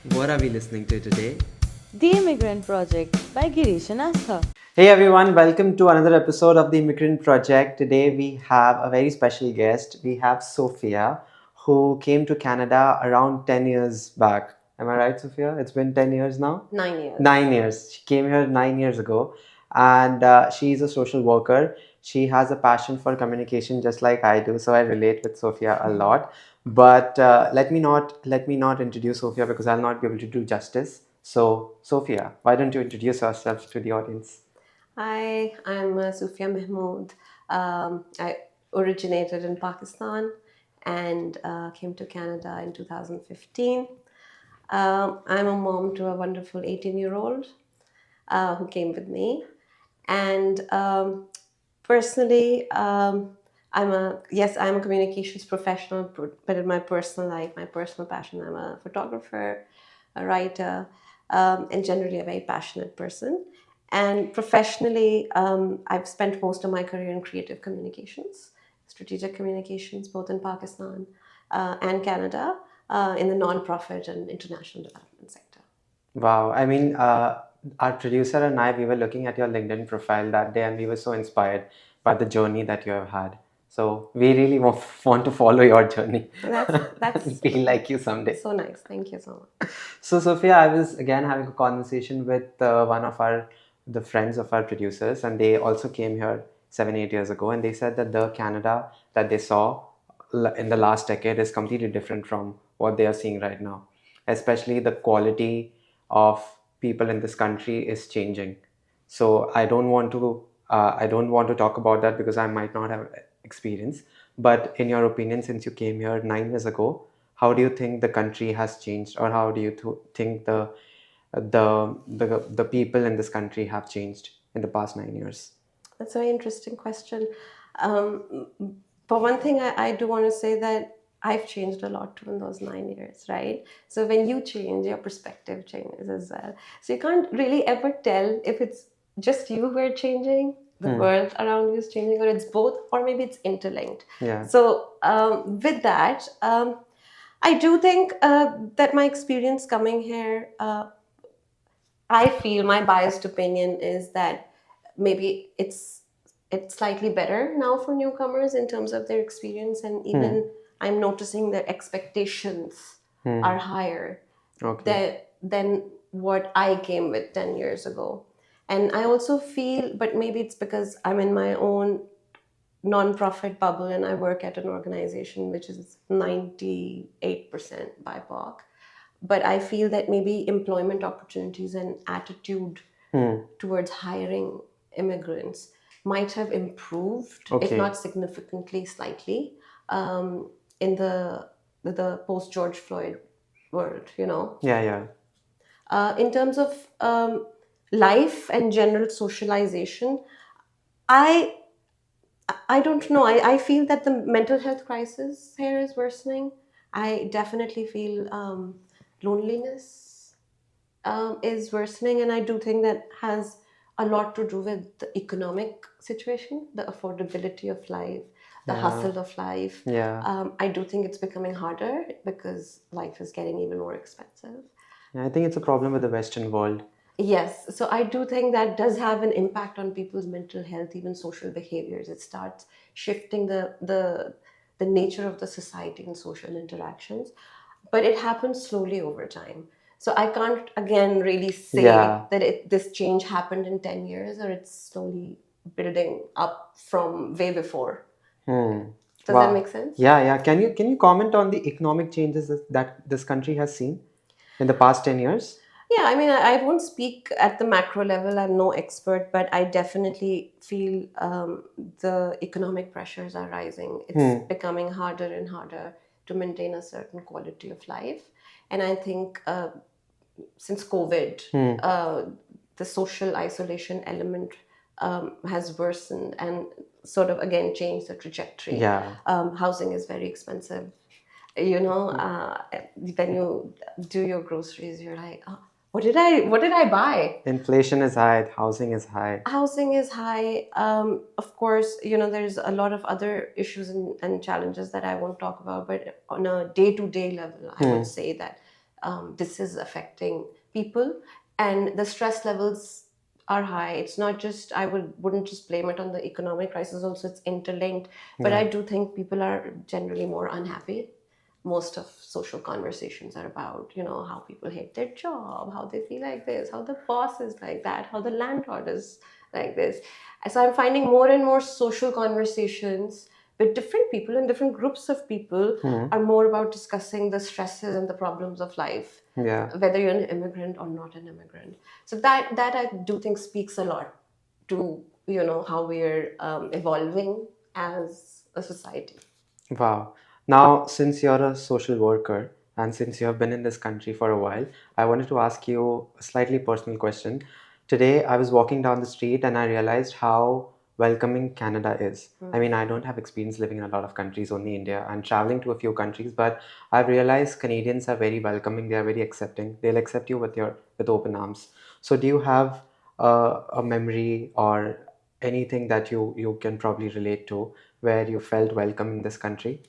What are we listening to today? The Immigrant Project by Girish and Astha. Hey everyone, welcome to another episode of the Immigrant Project. Today we have a very special guest. We have Soofia, who came to Canada around 10 years back. Am I right, Soofia? It's been 10 years now? 9 years. 9 years. She came here 9 years ago, and she's a social worker. She has a passion for communication just like I do, so I relate with Sophia a lot. But let me not introduce Sophia because I'll not be able to do justice. So, Sophia, why don't you introduce yourself to the audience? Hi, I'm Soofia Mahmood. I originated in Pakistan and came to Canada in 2015. I'm a mom to a wonderful 18-year-old who came with me. And personally, I'm a communications professional, but in my personal life, my personal passion, I'm a photographer, a writer, and generally a very passionate person. And professionally, I've spent most of my career in creative communications, strategic communications, both in Pakistan and Canada, in the non-profit and international development sector. Wow. Our producer and I, we were looking at your LinkedIn profile that day and we were so inspired by the journey that you have had. So we really want to follow your journey. That's Be like you someday. so nice. Thank you so much. So, Sophia, I was again having a conversation with one of the friends of our producers, and they also came here 7, 8 years ago, and they said that the Canada that they saw in the last decade is completely different from what they are seeing right now. Especially the quality of people in this country is changing. So I don't want to talk about that because I might not have experience. But in your opinion, since you came here 9 years ago, how do you think the country has changed, or how do you think the people in this country have changed in the past 9 years? That's a very interesting question. Um, but one thing I do want to say that I've changed a lot too in those 9 years, right? So when you change, your perspective changes as well. So you can't really ever tell if it's just you who are changing, the world around you is changing, or it's both, or maybe it's interlinked. Yeah. So with that, I do think that my experience coming here, I feel my biased opinion is that maybe it's slightly better now for newcomers in terms of their experience, and even I'm noticing their expectations are higher Okay. than what I came with 10 years ago. And I also feel, but maybe it's because I'm in my own non-profit bubble and I work at an organization which is 98% BIPOC. But I feel that maybe employment opportunities and attitude towards hiring immigrants might have improved, if Okay. not significantly, slightly, in the post George Floyd world. Yeah, yeah. In terms of life and general socialization, I I don't know. I feel that the mental health crisis here is worsening. I definitely feel loneliness is worsening, and I do think that has a lot to do with the economic situation, the affordability of life, the Yeah. hustle of life. Yeah. I do think it's becoming harder because life is getting even more expensive. Yeah, I think it's a problem with the Western world. Yes, so I do think that does have an impact on people's mental health, even social behaviors. It starts shifting the nature of the society and social interactions, but it happens slowly over time. So I can't again really say Yeah. that this change happened in 10 years, or it's slowly building up from way before. Does that Wow. make sense? Yeah, yeah. Can you comment on the economic changes that this country has seen in the past 10 years? Yeah, I mean, I won't speak at the macro level. I'm no expert, but I definitely feel the economic pressures are rising. It's becoming harder and harder to maintain a certain quality of life. And I think since COVID, the social isolation element has worsened and sort of again changed the trajectory. Yeah. Housing is very expensive. When you do your groceries, you're like, oh, what did I buy? Inflation is high, housing is high. Housing is high. Of course, there's a lot of other issues and challenges that I won't talk about, but on a day-to-day level, I would say that this is affecting people, and the stress levels are high. It's not just, I wouldn't just blame it on the economic crisis, also it's interlinked. But I do think people are generally more unhappy. Most of social conversations are about, how people hate their job, how they feel like this, how the boss is like that, how the landlord is like this. So I'm finding more and more social conversations with different people and different groups of people are more about discussing the stresses and the problems of life, Yeah. whether you're an immigrant or not an immigrant. So that I do think speaks a lot to how we're evolving as a society. Wow. Now, since you're a social worker and since you have been in this country for a while, I wanted to ask you a slightly personal question. Today, I was walking down the street and I realized how welcoming Canada is. I mean, I don't have experience living in a lot of countries, only India, and traveling to a few countries, but I've realized Canadians are very welcoming. They are very accepting. They'll accept you with open arms. So, do you have a memory or anything that you can probably relate to where you felt welcome in this country?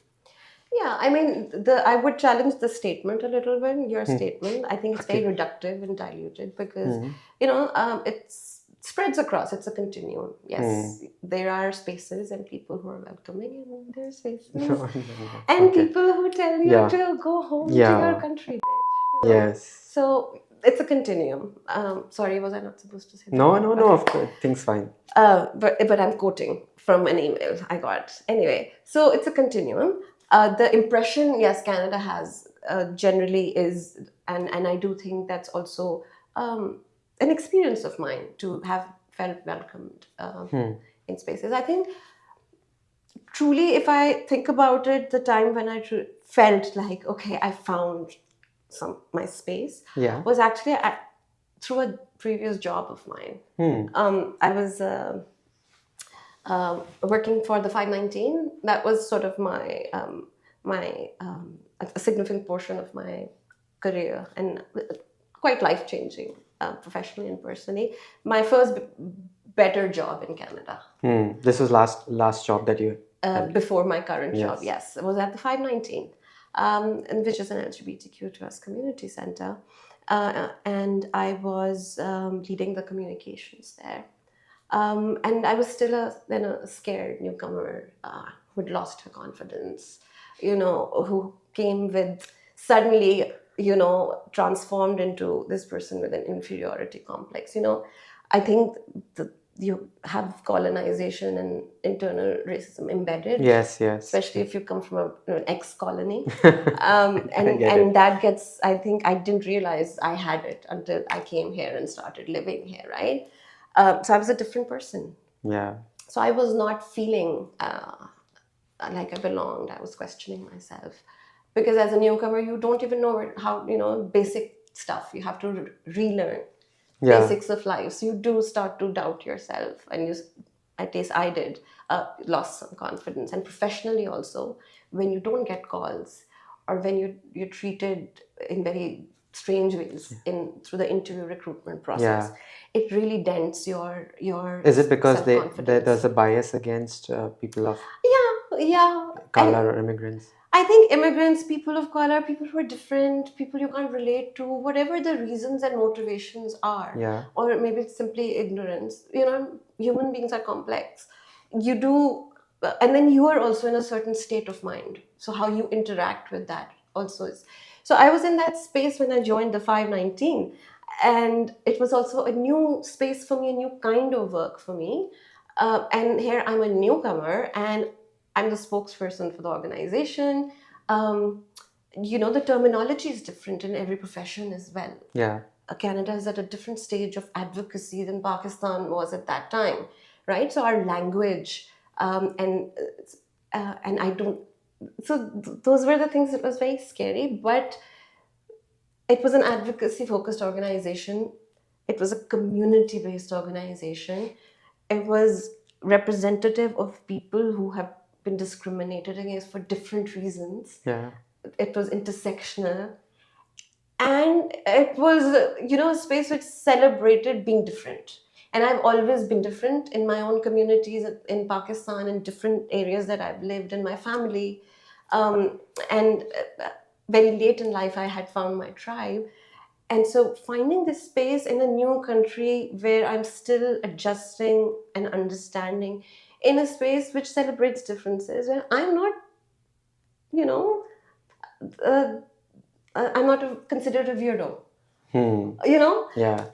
Yeah, I mean, I would challenge the statement a little bit. Your statement, I think it's very Okay. reductive and diluted because it spreads across. It's a continuum. Yes, there are spaces and people who are welcoming, and there are spaces No, no, no. and Okay. people who tell you Yeah. to go home to your Yeah. country. Yes. So it's a continuum. Sorry, was I not supposed to say that? No, no, no. Okay. Of course, things fine. But I'm quoting from an email I got. Anyway, so it's a continuum. The impression, yes, Canada has generally is, and I do think that's also an experience of mine to have felt welcomed in spaces. I think truly, if I think about it, the time when I felt like, okay, I found my space Yeah. was actually through a previous job of mine. I was working for the 519. That was sort of a significant portion of my career and quite life changing, professionally and personally. My first better job in Canada. This was last job that you had. Before my current job, Yes. yes, it was at the 519, and which is an LGBTQ+ community center, and I was leading the communications there. And I was still a scared newcomer who'd lost her confidence, who came with suddenly, transformed into this person with an inferiority complex. I think you have colonization and internal racism embedded. Yes, yes. Especially if you come from an ex-colony. I get it. And that gets, I think I didn't realize I had it until I came here and started living here, right? So I was a different person. Yeah. So I was not feeling like I belonged. I was questioning myself. Because as a newcomer, you don't even know how, basic stuff. You have to relearn Yeah. basics of life. So you do start to doubt yourself. And at least I did, lost some confidence. And professionally also, when you don't get calls or when you're treated in very strange ways through the interview recruitment process, it really dents your Is it because self-confidence. there's a bias against people of Yeah. color or immigrants? I think immigrants, people of color, people who are different, people you can't relate to, whatever the reasons and motivations are, Yeah. or maybe it's simply ignorance. Human beings are complex. You do, and then you are also in a certain state of mind. So how you interact with that also is. So I was in that space when I joined the 519, and it was also a new space for me, a new kind of work for me. And here I'm a newcomer, and I'm the spokesperson for the organization. The terminology is different in every profession as well. Yeah. Canada is at a different stage of advocacy than Pakistan was at that time, right? So our language and I don't. So those were the things that was very scary, but it was an advocacy-focused organization. It was a community-based organization. It was representative of people who have been discriminated against for different reasons. Yeah. It was intersectional. And it was, a space which celebrated being different. And I've always been different in my own communities in Pakistan, in different areas that I've lived in my family. And very late in life, I had found my tribe. And so finding this space in a new country where I'm still adjusting and understanding in a space which celebrates differences, where I'm not, you know, uh, I'm not considered a weirdo, you know? Yeah.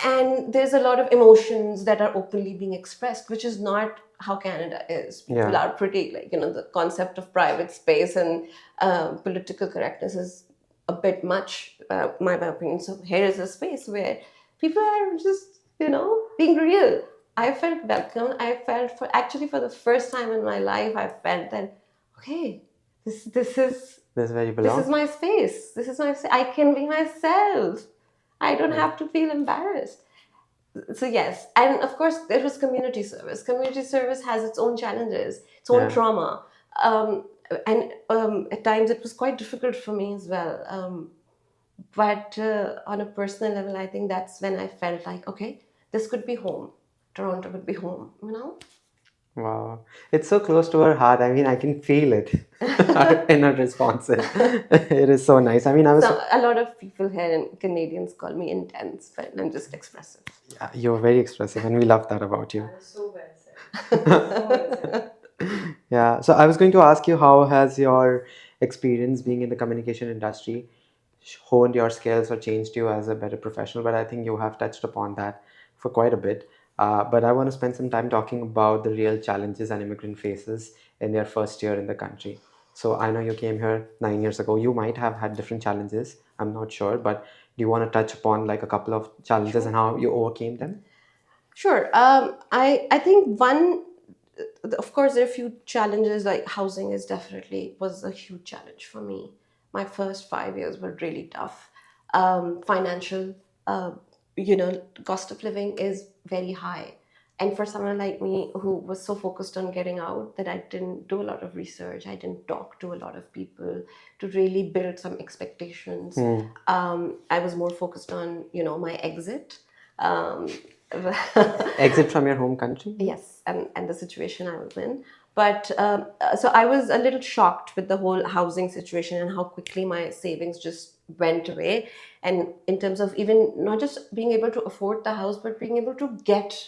And there's a lot of emotions that are openly being expressed, which is not how Canada is. People Yeah. are pretty, like, the concept of private space and political correctness is a bit much, my opinion. So here is a space where people are just, being real. I felt welcome. I felt, for the first time in my life, I felt that, okay, this is This is where you this is belong. my space. This is my space. I can be myself. I don't have to feel embarrassed. So yes, and of course there was community service. Community service has its own challenges, its own Yeah. trauma, and at times it was quite difficult for me as well. But on a personal level, I think that's when I felt like, okay, this could be home. Toronto would be home. Wow. It's so close to her heart. I mean, I can feel it in her responses. It is so nice. I mean, So a lot of people here and Canadians call me intense, but I'm just expressive. yeah, you're very expressive, and we love that about you. So well said. So well said. Yeah. So I was going to ask you, how has your experience being in the communication industry honed your skills or changed you as a better professional? But I think you have touched upon that for quite a bit. But I want to spend some time talking about the real challenges an immigrant faces in their first year in the country. So I know you came here 9 years ago. You might have had different challenges. I'm not sure, but do you want to touch upon like a couple of challenges and how you overcame them? Sure. I think one, of course, there are a few challenges. Like housing was a huge challenge for me. My first 5 years were really tough. Financial, cost of living is very high. And for someone like me who was so focused on getting out that I didn't do a lot of research, I didn't talk to a lot of people to really build some expectations. I was more focused on, my exit. Um, Exit from your home country? Yes, and the situation I was in. But so I was a little shocked with the whole housing situation and how quickly my savings just went away. And in terms of even not just being able to afford the house, but being able to get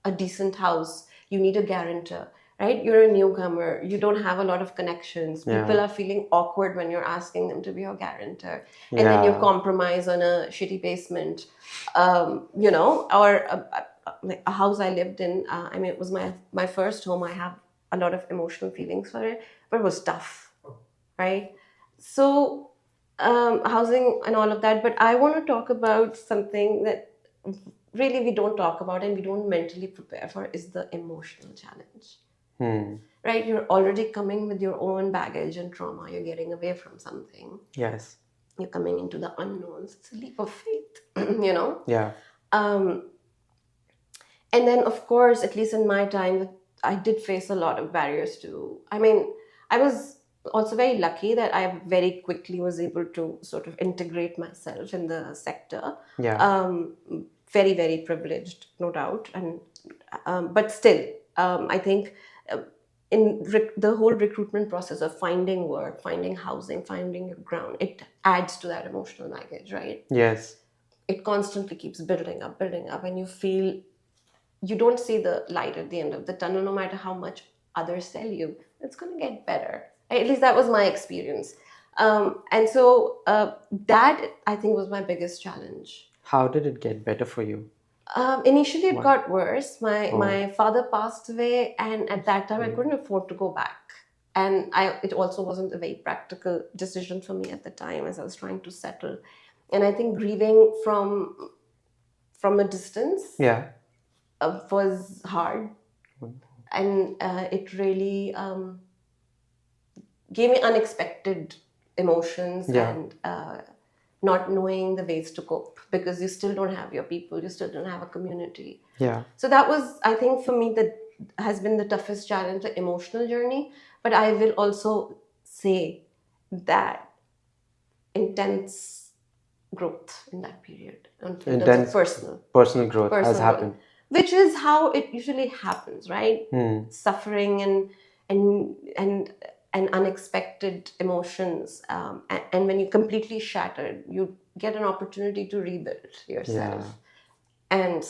a decent house, you need a guarantor, right? You're a newcomer, you don't have a lot of connections. People Yeah. are feeling awkward when you're asking them to be your guarantor. And then you Yeah. compromise on a shitty basement, or like a house I lived in. I mean, it was my first home. I have a lot of emotional feelings for it, but it was tough, right? So, housing and all of that. But I want to talk about something that really we don't talk about and we don't mentally prepare for is the emotional challenge. Right? You're already coming with your own baggage and trauma. You're getting away from something. Yes. You're coming into the unknowns. It's a leap of faith, Yeah. And then, of course, at least in my time, I did face a lot of barriers too. I mean, I was also very lucky that I very quickly was able to sort of integrate myself in the sector. Yeah. Very, very privileged, no doubt. And but still, I think in the whole recruitment process of finding work, finding housing, finding your ground, it adds to that emotional baggage, right? Yes. It constantly keeps building up, and you feel you don't see the light at the end of the tunnel, no matter how much others tell you. It's going to get better. At least that was my experience. And so that, I think, was my biggest challenge. How did it get better for you? Initially, it got worse. My father passed away, and at that time, I couldn't afford to go back. And it also wasn't a very practical decision for me at the time as I was trying to settle. And I think grieving from a distance Yeah. was hard. And it really gave me unexpected emotions and not knowing the ways to cope because you still don't have your people, you still don't have a community. Yeah. So that was, I think, for me, that has been the toughest challenge, the emotional journey. But I will also say that intense growth in that period, in terms Intense of personal growth has personal happened. growth, which is how it usually happens, right? Suffering and and unexpected emotions. And when you're completely shattered, you get an opportunity to rebuild yourself. Yeah. And,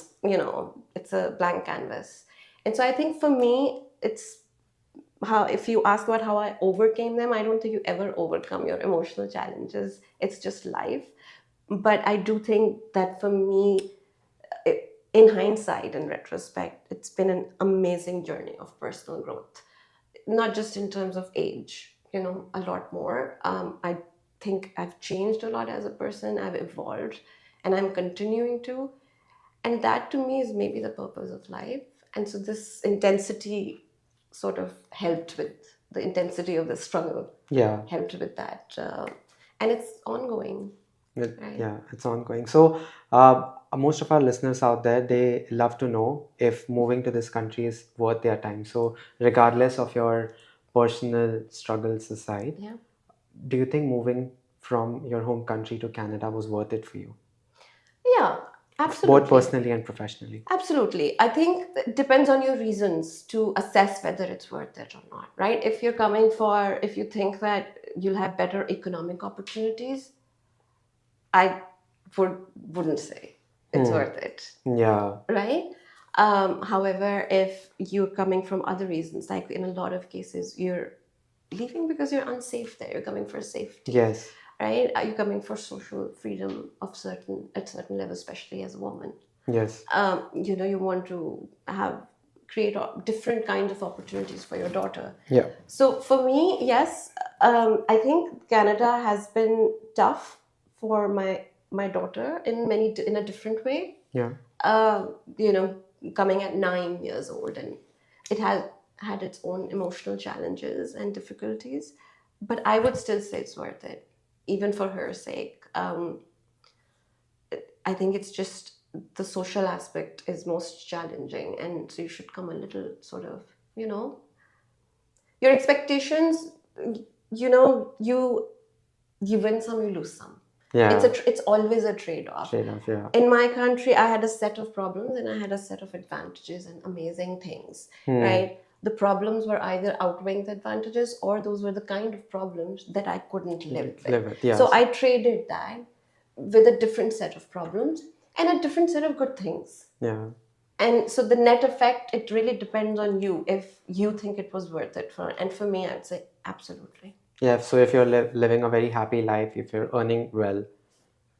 it's a blank canvas. And so I think for me, it's how, if you ask about how I overcame them, I don't think you ever overcome your emotional challenges. It's just life. But I do think that for me, in hindsight, in retrospect, it's been an amazing journey of personal growth, not just in terms of age, a lot more. I think I've changed a lot as a person, I've evolved, and I'm continuing to. And that to me is maybe the purpose of life. And so this intensity sort of helped with the intensity of the struggle, Yeah. helped with that. And it's ongoing, right? Yeah, it's ongoing. So, most of our listeners out there, they love to know if moving to this country is worth their time. So, regardless of your personal struggles aside, Yeah. do you think moving from your home country to Canada was worth it for you, Yeah, both absolutely. personally and professionally? Absolutely. I think it depends on your reasons to assess whether it's worth it or not, right? If you think that you'll have better economic opportunities, I wouldn't say it's worth it, Yeah. right? However, if you're coming from other reasons, like in a lot of cases, you're leaving because you're unsafe there, you're coming for safety, Yes. right? Are you coming for social freedom at certain level, especially as a woman? Yes. You want to create different kinds of opportunities for your daughter. Yeah. So for me, yes, I think Canada has been tough for my daughter in a different way. Yeah. Uh, you know, coming at 9 years old, and it has had its own emotional challenges and difficulties, but I would still say it's worth it, even for her sake. I think it's just the social aspect is most challenging, and so you should come a little sort of, your expectations. You win some, you lose some. Yeah. It's always a trade-off. Trade-off. Yeah. In my country, I had a set of problems and I had a set of advantages and amazing things, right? The problems were either outweighing the advantages, or those were the kind of problems that I couldn't live with. Live with. Yes. So I traded that with a different set of problems and a different set of good things. Yeah. And so the net effect, it really depends on you if you think it was worth it and for me, I'd say absolutely. Yeah. So if you're living a very happy life, if you're earning well,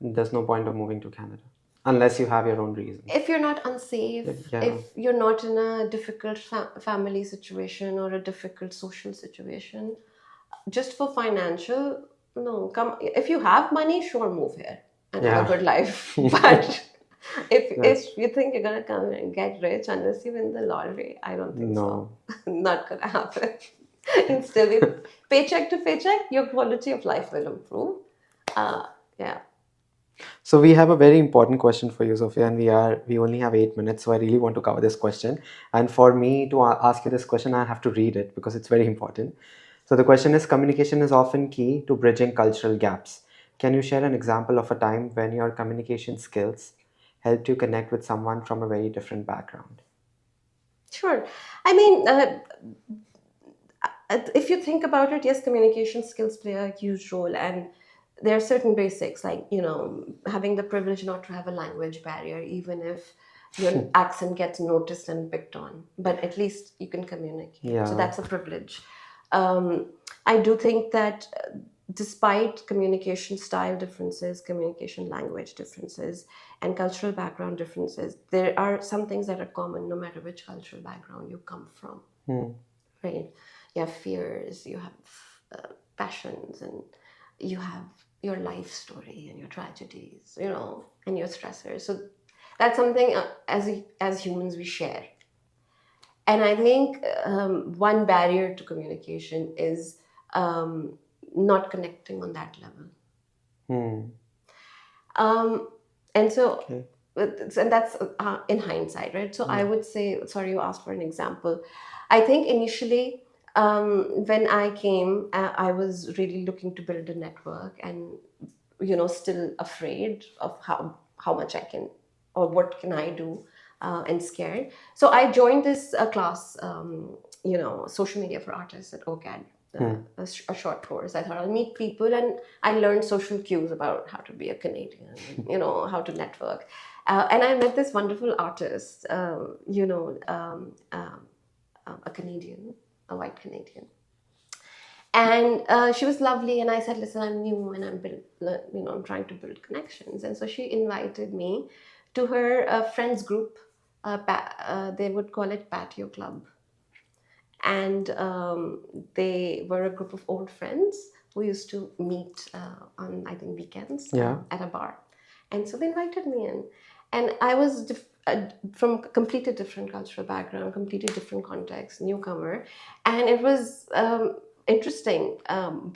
there's no point of moving to Canada unless you have your own reasons. If you're not unsafe, Yeah. if you're not in a difficult family situation or a difficult social situation, just for financial, no, come. If you have money, sure, move here and have a good life. But if you think you're gonna come and get rich unless you win the lottery, I don't think so. Not gonna happen. Instead, paycheck to paycheck, your quality of life will improve. Yeah. So we have a very important question for you, Soofia, and we only have 8 minutes, so I really want to cover this question. And for me to ask you this question, I have to read it because it's very important. So the question is: communication is often key to bridging cultural gaps. Can you share an example of a time when your communication skills helped you connect with someone from a very different background? Sure. I mean, if you think about it, yes, communication skills play a huge role, and there are certain basics like having the privilege not to have a language barrier, even if your accent gets noticed and picked on, but at least you can communicate. Yeah. So that's a privilege. I do think that despite communication style differences, communication language differences, and cultural background differences, there are some things that are common no matter which cultural background you come from. Right? You have fears, you have passions, and you have your life story and your tragedies, and your stressors. So that's something as humans we share. And I think one barrier to communication is not connecting on that level. And so, and that's in hindsight, right? So I would say, sorry, you asked for an example. I think initially, when I came, I was really looking to build a network, and still afraid of how much I can or what can I do, and scared. So I joined this class, social media for artists at OCAD, a short course. I thought I'll meet people, and I learned social cues about how to be a Canadian, how to network. And I met this wonderful artist, a Canadian, a white Canadian. And she was lovely, and I said, "Listen, I'm new, and I'm trying to build connections." And so she invited me to her friends group. They would call it Patio Club, and they were a group of old friends who used to meet on, I think, weekends at a bar. And so they invited me in, and I was from a completely different cultural background, completely different context, newcomer, and it was interesting.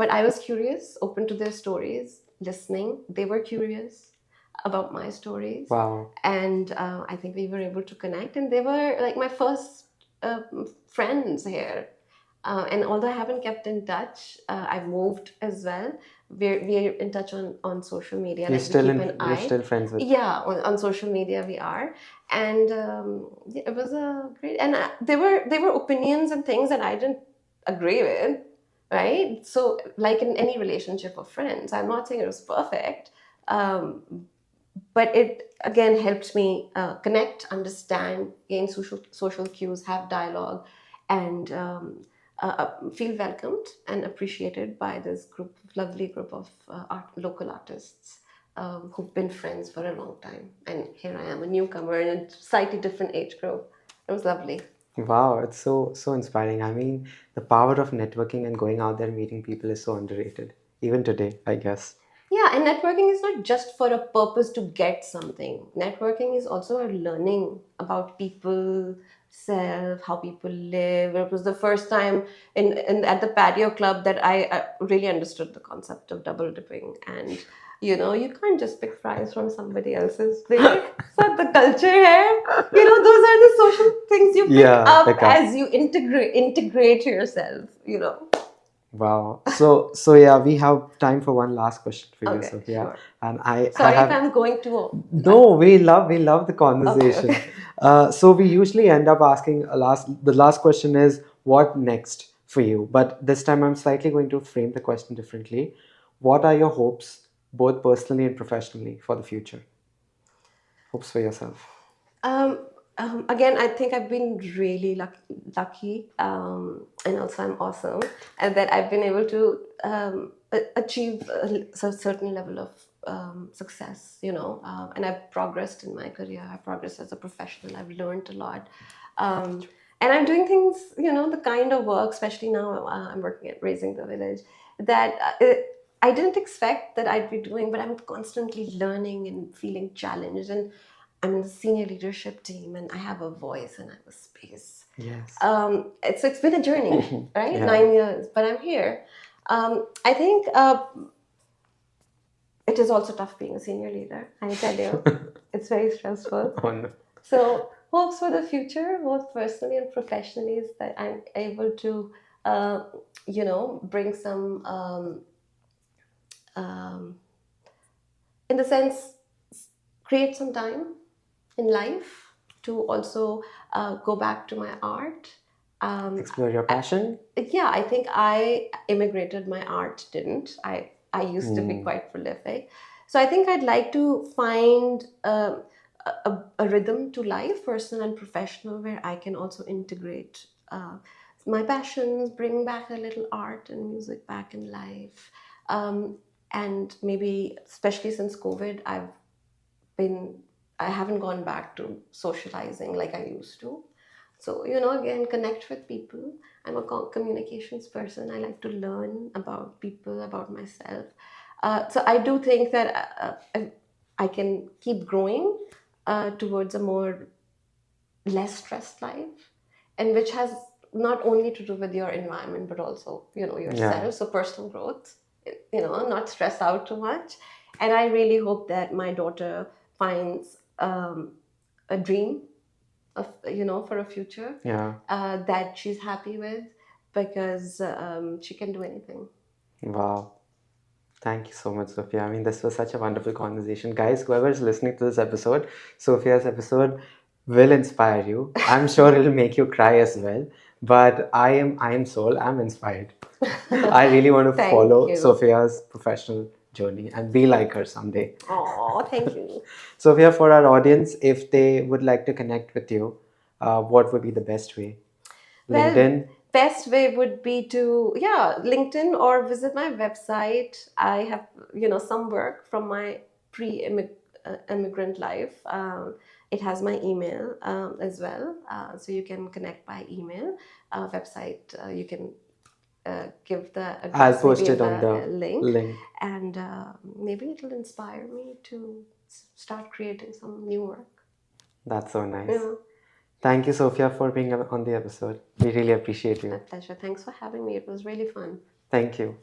But I was curious, open to their stories, listening. They were curious about my stories. Wow. And I think we were able to connect, and they were like my first friends here. And although I haven't kept in touch, I've moved as well. We're in touch on social media. You're You're still friends with. Yeah, on social media we are, and it was a great. And there were opinions and things that I didn't agree with, right? So, like in any relationship of friends, I'm not saying it was perfect, but it again helped me connect, understand, gain social cues, have dialogue, and feel welcomed and appreciated by this lovely group of local artists who've been friends for a long time. And here I am, a newcomer in a slightly different age group. It was lovely. Wow, it's so inspiring. I mean, the power of networking and going out there meeting people is so underrated, even today, I guess. Yeah, and networking is not just for a purpose to get something. Networking is also a learning about people, self, how people live. It was the first time at the patio club that I really understood the concept of double dipping. And you can't just pick fries from somebody else's plate. It's not the culture here. Those are the social things you pick up as you integrate yourself. Wow. So yeah, we have time for one last question for you, Soofia. Sure. And Sorry if I'm going too. No, we love the conversation. Okay. So we usually end up asking the last question is what next for you? But this time I'm slightly going to frame the question differently. What are your hopes, both personally and professionally, for the future? Hopes for yourself. Again, I think I've been really lucky, and also I'm awesome, and that I've been able to achieve a certain level of success, and I've progressed in my career. I've progressed as a professional. I've learned a lot, and I'm doing things, the kind of work, especially now I'm working at Raising the Village, that I didn't expect that I'd be doing, but I'm constantly learning and feeling challenged, and I'm in the senior leadership team, and I have a voice and I have a space. Yes. It's been a journey, right? Yeah. 9 years, but I'm here. I think it is also tough being a senior leader. I tell you, it's very stressful. Oh, no. So hopes for the future, both personally and professionally, is that I'm able to, bring some, in the sense, create some time in life to also go back to my art. Explore your passion. I think I immigrated, my art didn't. I used to be quite prolific. So I think I'd like to find a rhythm to life, personal and professional, where I can also integrate my passions, bring back a little art and music back in life. And maybe, especially since COVID, I haven't gone back to socializing like I used to. So, again, connect with people. I'm a communications person. I like to learn about people, about myself. So I do think that I can keep growing towards a more less stressed life, and which has not only to do with your environment, but also, yourself. Yeah. So personal growth, not stress out too much. And I really hope that my daughter finds a dream of, for a future that she's happy with, because she can do anything. Wow. Thank you so much, Soofia. I mean, this was such a wonderful conversation. Guys, whoever is listening to this episode, Sophia's episode will inspire you. I'm sure it'll make you cry as well. But I am sold. I'm inspired. I really want to Thank follow you. Sophia's professional journey and be like her someday. Oh, thank you. Sophia, for our audience, if they would like to connect with you, what would be the best way? Well, LinkedIn? best way would be to, yeah, LinkedIn or visit my website. I have, some work from my pre-immigrant life. It has my email as well. So you can connect by email. Website, you can give the I'll address post maybe in it on the the link. link. And maybe it'll inspire me to start creating some new work. That's so nice. Yeah. Thank you, Sophia, for being on the episode. We really appreciate My you. pleasure. Thanks for having me. It was really fun. Thank you.